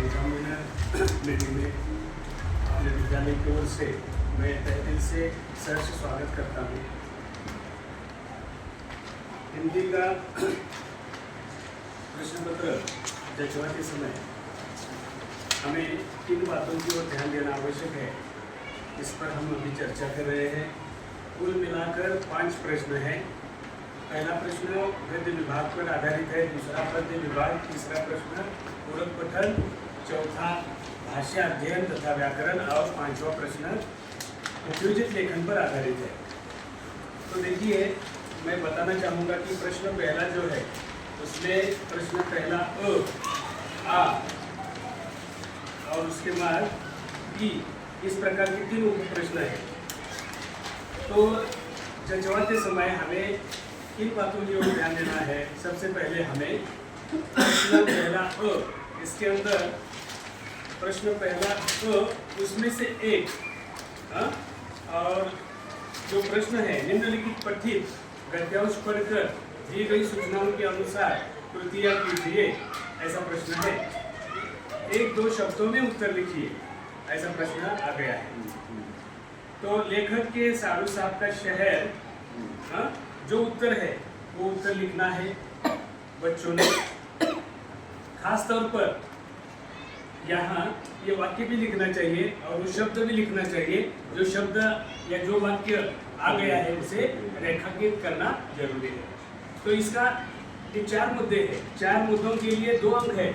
Examiner meeting में अपने विद्यालय की ओर से मैं तहे दिल से सर से स्वागत करता हूँ। हिंदी का प्रश्न पत्र जचवाते समय हमें किन बातों की ओर ध्यान देना आवश्यक है, इस पर हम अभी चर्चा कर रहे हैं। कुल मिलाकर 5 प्रश्न हैं। पहला प्रश्न गद्य विभाग पर आधारित है, दूसरा पद्य विभाग, तीसरा प्रश्न पूरक पठन, चौथा भाषा अध्ययन तथा व्याकरण और 5वां प्रश्न उपयोजित लेखन पर आधारित है। तो देखिए, मैं बताना चाहूँगा कि प्रश्न पहला जो है उसमें प्रश्न पहला आ और उसके बाद ई, इस प्रकार के 3 उप प्रश्न है। तो जचवाते समय हमें किन बातों की ओर ध्यान देना है। सबसे पहले हमें प्रश्न पहला इसके अंदर प्रश्न पहला उसमें से एक और जो प्रश्न है, निम्नलिखित पठित गद्यांश पढ़कर दी गई सूचनाओं के अनुसार कृतियाँ कीजिए, ऐसा प्रश्न है। 1-2 शब्दों में उत्तर लिखिए, ऐसा प्रश्न आ गया है। तो लेखक के साधु साहब का शहर, जो उत्तर है वो उत्तर लिखना है बच्चों ने। खास तौर पर यहाँ ये वाक्य भी लिखना चाहिए और वो शब्द भी लिखना चाहिए। जो शब्द या जो वाक्य आ गया है उसे रेखांकित करना जरूरी है। तो इसका ये 4 मुद्दे हैं। 4 मुद्दों के लिए 2 अंक है।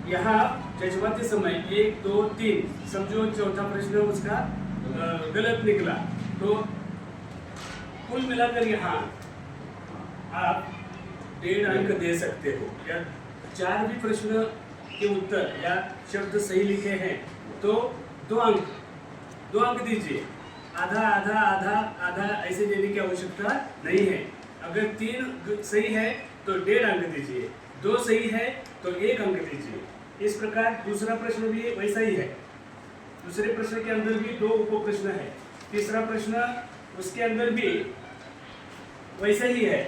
यहाँ जचवाते समय 1, 2, 3, समझो चौथा प्रश्न उसका गलत निकला, तो कुल मिलाकर यहाँ आप 1.5 अंक दे सकते हो। या 4 भी प्रश्न के उत्तर या शब्द सही लिखे हैं तो 2 अंक दीजिए। आधा आधा आधा आधा ऐसे देने की आवश्यकता नहीं है। अगर 3 सही है तो 1.5 अंक दीजिए, 2 सही है तो 1 अंक दीजिए। इस प्रकार दूसरा प्रश्न भी वैसा ही है। दूसरे प्रश्न के अंदर भी 2 उप प्रश्न है। तीसरा प्रश्न उसके अंदर भी वैसा ही है।